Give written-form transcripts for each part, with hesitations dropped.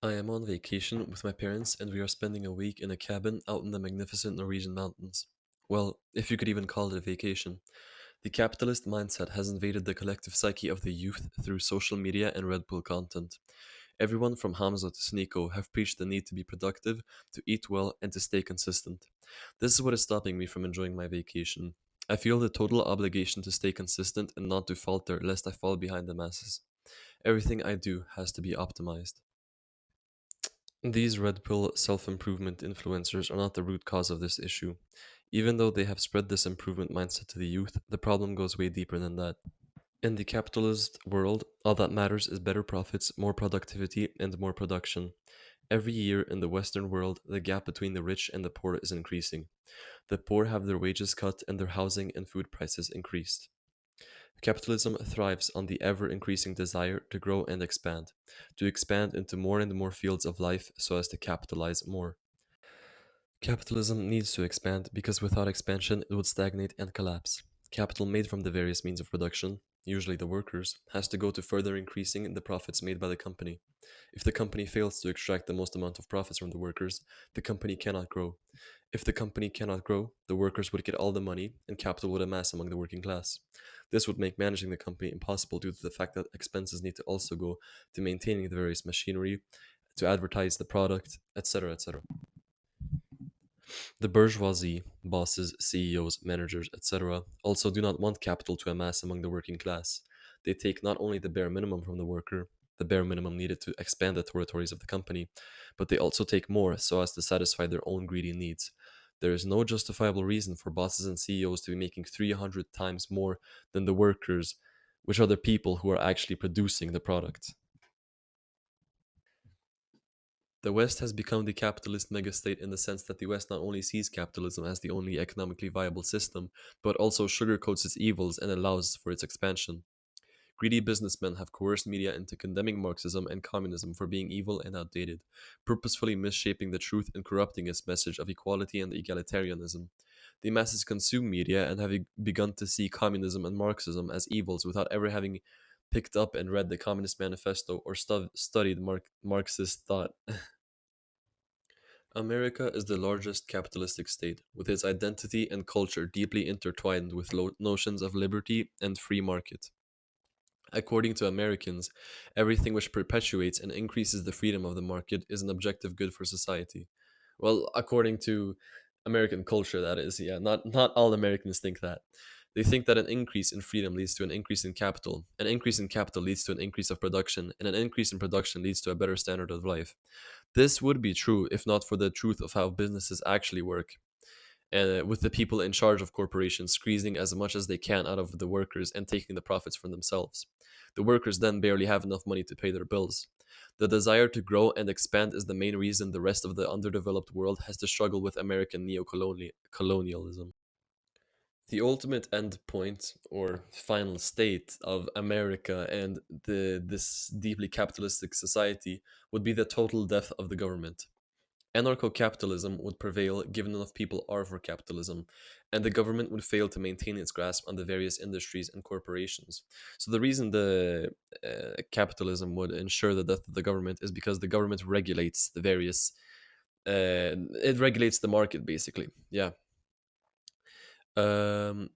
I am on vacation with my parents and we are spending a week in a cabin out in the magnificent Norwegian mountains. Well, if you could even call it a vacation. The capitalist mindset has invaded the collective psyche of the youth through social media and Red Bull content. Everyone from Hamza to Sneeko have preached the need to be productive, to eat well, and to stay consistent. This is what is stopping me from enjoying my vacation. I feel the total obligation to stay consistent and not to falter lest I fall behind the masses. Everything I do has to be optimized. These red pill self improvement influencers are not the root cause of this issue. Even though they have spread this improvement mindset to the youth, the problem goes way deeper than that. In the capitalist world, all that matters is better profits, more productivity, and more production. Every year in the Western world, the gap between the rich and the poor is increasing. The poor have their wages cut and their housing and food prices increased. Capitalism thrives on the ever increasing desire to grow and to expand into more and more fields of life so as to capitalize more. Capitalism needs to expand because without expansion it would stagnate and collapse. Capital made from the various means of production, usually the workers, has to go to further increasing the profits made by the company. If the company fails to extract the most amount of profits from the workers, the company cannot grow. If the company cannot grow, the workers would get all the money and capital would amass among the working class. This would make managing the company impossible due to the fact that expenses need to also go to maintaining the various machinery, to advertise the product, etc. etc. The bourgeoisie, bosses, CEOs, managers, etc., also do not want capital to amass among the working class. They take not only the bare minimum from the worker, the bare minimum needed to expand the territories of the company, but they also take more so as to satisfy their own greedy needs. There is no justifiable reason for bosses and CEOs to be making 300 times more than the workers, which are the people who are actually producing the product. The West has become the capitalist megastate in the sense that the West not only sees capitalism as the only economically viable system, but also sugarcoats its evils and allows for its expansion. Greedy businessmen have coerced media into condemning Marxism and communism for being evil and outdated, purposefully misshaping the truth and corrupting its message of equality and egalitarianism. The masses consume media and have begun to see communism and Marxism as evils without ever having picked up and read the Communist Manifesto or studied Marxist thought. America is the largest capitalistic state, with its identity and culture deeply intertwined with notions of liberty and free market. According to Americans, everything which perpetuates and increases the freedom of the market is an objective good for society. Well, according to American culture, that is, yeah, not all Americans think that. They think that an increase in freedom leads to an increase in capital. An increase in capital leads to an increase of production, and an increase in production leads to a better standard of life. This would be true if not for the truth of how businesses actually work, with the people in charge of corporations squeezing as much as they can out of the workers and taking the profits for themselves. The workers then barely have enough money to pay their bills. The desire to grow and expand is the main reason the rest of the underdeveloped world has to struggle with American neocolonialism. The ultimate end point or final state of America and this deeply capitalistic society would be the total death of the government. Anarcho capitalism would prevail given enough people are for capitalism, and the government would fail to maintain its grasp on the various industries and corporations. So, the reason the capitalism would ensure the death of the government is because the government regulates the various, it regulates the market basically. Yeah.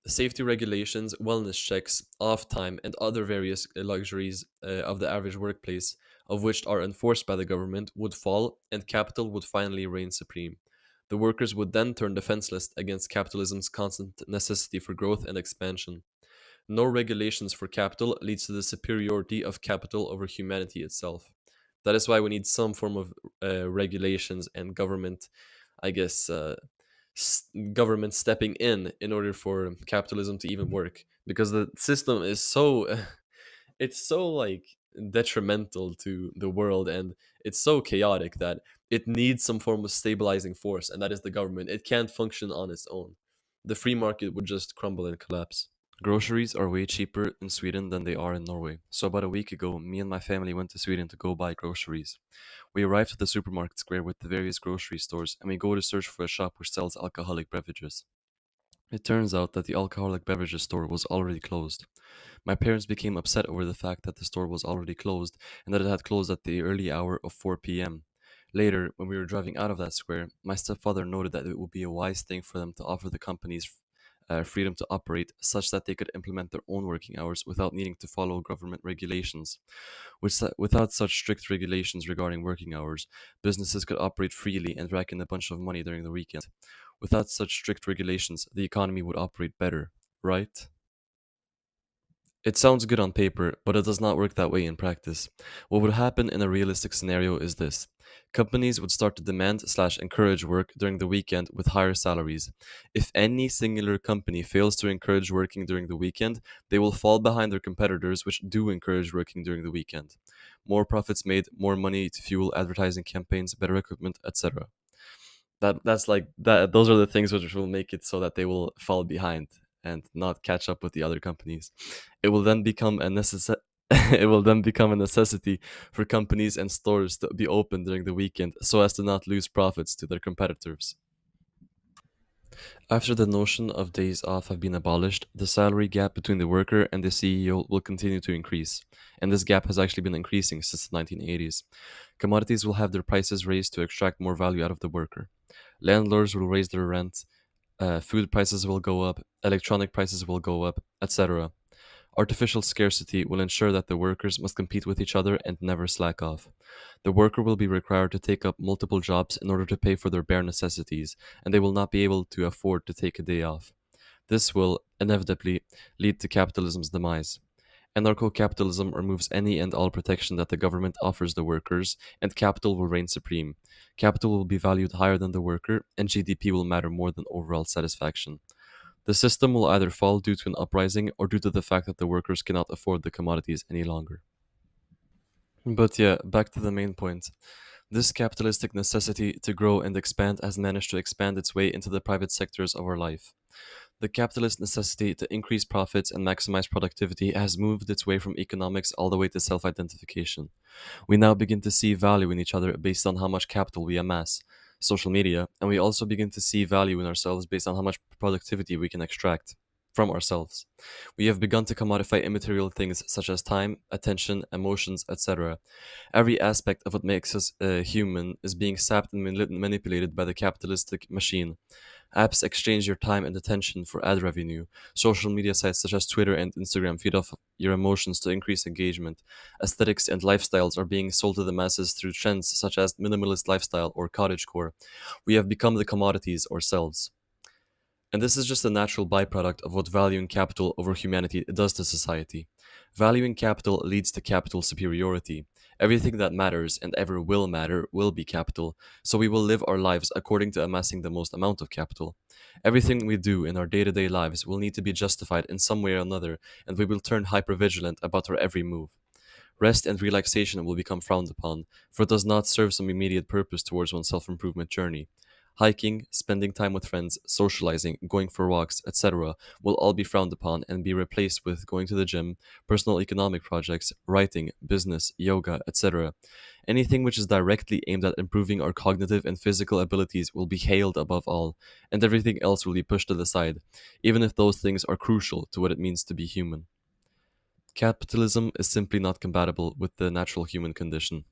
Safety regulations, wellness checks, off time, and other various luxuries of the average workplace, of which are enforced by the government, would fall, and capital would finally reign supreme. The workers would then turn defenseless against capitalism's constant necessity for growth and expansion. No regulations for capital leads to the superiority of capital over humanity itself. That is why we need some form of regulations and government, I guess, government stepping in order for capitalism to even work, because the system is so it's so like detrimental to the world, and it's so chaotic that it needs some form of stabilizing force, and that is the government. It can't function on its own. The free market would just crumble and collapse. Groceries are way cheaper in Sweden than they are in Norway. So about a week ago, me and my family went to Sweden to go buy groceries. We arrived at the supermarket square with the various grocery stores, and we go to search for a shop which sells alcoholic beverages. It turns out that the alcoholic beverages store was already closed. My parents became upset over the fact that the store was already closed and that it had closed at the early hour of 4 p.m. Later, when we were driving out of that square, my stepfather noted that it would be a wise thing for them to offer the companies freedom to operate such that they could implement their own working hours without needing to follow government regulations. Without such strict regulations regarding working hours, businesses could operate freely and rack in a bunch of money during the weekend. Without such strict regulations, the economy would operate better, right? It sounds good on paper, but it does not work that way in practice. What would happen in a realistic scenario is this. Companies would start to demand slash encourage work during the weekend with higher salaries. If any singular company fails to encourage working during the weekend, they will fall behind their competitors which do encourage working during the weekend. More profits made, more money to fuel advertising campaigns, better equipment, etc. That's like that those are the things which will make it so that they will fall behind and not catch up with the other companies. It will then become a it will then become a necessity for companies and stores to be open during the weekend so as to not lose profits to their competitors. After the notion of days off have been abolished, the salary gap between the worker and the CEO will continue to increase. And this gap has actually been increasing since the 1980s. Commodities will have their prices raised to extract more value out of the worker. Landlords will raise their rent, food prices will go up, electronic prices will go up, etc. Artificial scarcity will ensure that the workers must compete with each other and never slack off. The worker will be required to take up multiple jobs in order to pay for their bare necessities, and they will not be able to afford to take a day off. This will inevitably lead to capitalism's demise. Anarcho capitalism removes any and all protection that the government offers the workers, and capital will reign supreme. Capital will be valued higher than the worker, and GDP will matter more than overall satisfaction. The system will either fall due to an uprising or due to the fact that the workers cannot afford the commodities any longer. But yeah, back to the main point. This capitalistic necessity to grow and expand has managed to expand its way into the private sectors of our life. The capitalist necessity to increase profits and maximize productivity has moved its way from economics all the way to self identification. We now begin to see value in each other based on how much capital we amass, social media, and we also begin to see value in ourselves based on how much productivity we can extract from ourselves. We have begun to commodify immaterial things such as time, attention, emotions, etc. Every aspect of what makes us human is being sapped and manipulated by the capitalistic machine. Apps exchange your time and attention for ad revenue. Social media sites such as Twitter and Instagram feed off your emotions to increase engagement. Aesthetics and lifestyles are being sold to the masses through trends such as minimalist lifestyle or cottagecore. We have become the commodities ourselves. And this is just a natural byproduct of what valuing capital over humanity does to society. Valuing capital leads to capital superiority. Everything that matters and ever will matter will be capital, so we will live our lives according to amassing the most amount of capital. Everything we do in our day to day lives will need to be justified in some way or another, and we will turn hypervigilant about our every move. Rest and relaxation will become frowned upon, for it does not serve some immediate purpose towards one's self improvement journey. Hiking, spending time with friends, socializing, going for walks, etc., will all be frowned upon and be replaced with going to the gym, personal economic projects, writing, business, yoga, etc. Anything which is directly aimed at improving our cognitive and physical abilities will be hailed above all, and everything else will be pushed to the side, even if those things are crucial to what it means to be human. Capitalism is simply not compatible with the natural human condition.